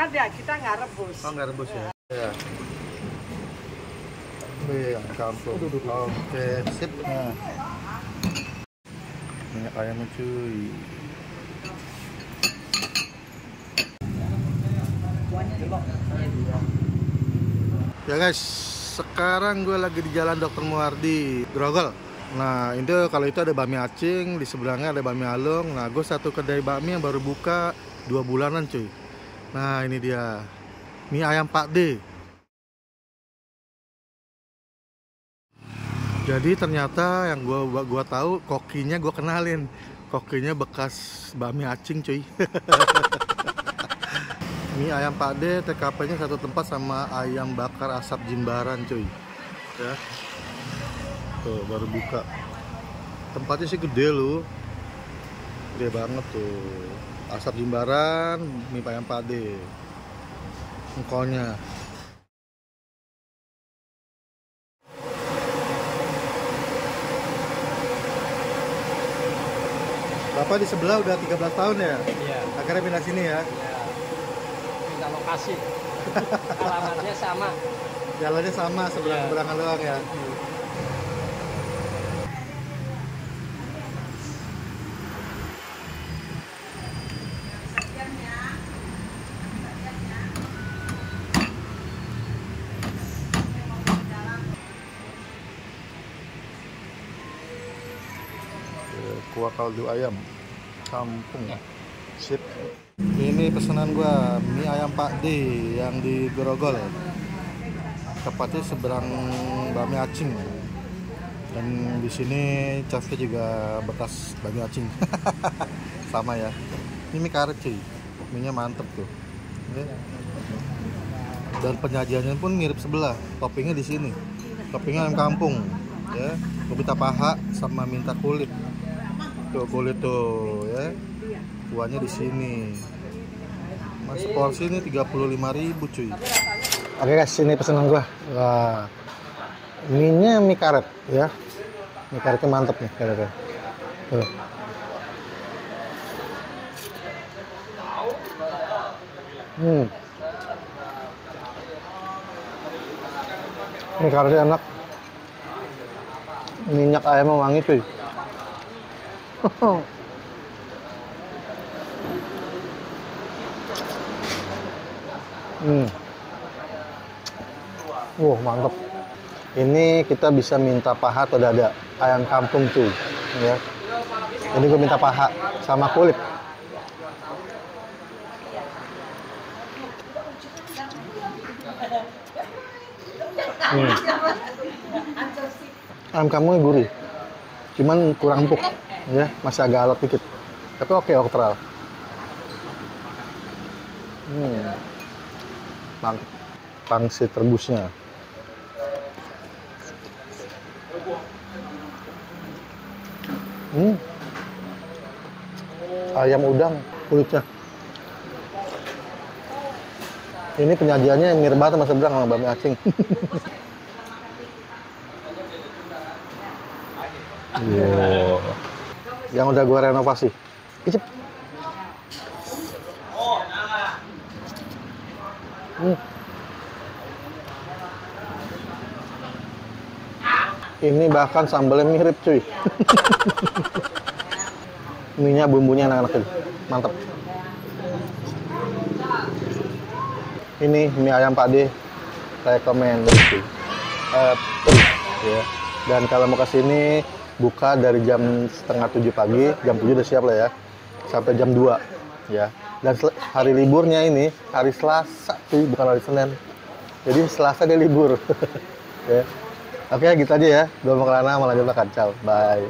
ada, kita nggak rebus. Oh, nggak rebus ya? Iya. Wih, kampung. Oke, sip. Nah. Minyak ayamnya cuy. Ya guys, sekarang gue lagi di Jalan Dr. Muardi, Grogol. Nah, itu kalau itu ada bakmi acing, di seberangnya ada bakmi alung. Nah, gue satu kedai bakmi yang baru buka 2 bulanan cuy. Nah, ini dia mie ayam Pak D. Jadi ternyata yang gua tahu kokinya gue kenalin. Kokinya bekas bakmi acing cuy. Mie ayam Pak D, TKP-nya satu tempat sama ayam bakar asap Jimbaran cuy. Ya. Tuh baru buka. Tempatnya sih gede loh. Gede banget tuh. Asap Jimbaran, mie ayam Pak D. Engkolnya. Bapak di sebelah udah 13 tahun ya? Iya. Akhirnya pindah sini ya? Iya. Pindah lokasi. Alamatnya sama. Jalannya sama, seberang-seberangan doang ya? Kuah kaldu ayam kampung. Sip. Ini pesanan gua mie ayam Pak D yang di Grogol. Tepatnya seberang bakmi acing. Dan di sini chefnya juga bekas bakmi acing. Sama ya. Ini mie karet cuy. Mie-nya mantep tuh. Oke. Dan penyajiannya pun mirip sebelah. Toppingnya di sini. Toppingnya ayam kampung. Ya. Gua minta paha sama minta kulit. Tuh kulit tuh ya. Kuahnya di sini. Mas porsi ini 35.000 cuy. Oke guys, ini pesanan gua. Wah. Mie-nya mie karet ya. Mie karetnya mantep nih karetnya. Tuh. Mie karetnya enak. Minyak ayamnya wangi cuy. Mantap. Ini kita bisa minta paha atau dada ayam kampung tuh ya. Ini gue minta paha sama kulit. Ayam kampungnya gurih, cuman kurang empuk ya, masih agak alot dikit, tapi oke okral. Mantap. Pangsit rebusnya. Ayam udang kulitnya. Ini penyajiannya mirip banget sama seberang sama bakmi acing. Yang udah gue renovasi. Icip. Ini bahkan sambalnya mirip cuy. Mie-nya bumbunya enak-enak, mantap. Ini mie ayam Pak D, rekomend cuy. Ya. Dan kalau mau kesini buka dari jam setengah 7 pagi, jam 7 udah siap lah ya, sampai jam 2 ya. Dan hari liburnya ini hari Selasa cuy, bukan hari Senin. Jadi Selasa dia libur. Ya. Oke, gitu aja ya. Gue mau ke sana, mau lanjut makan. Ciao, bye.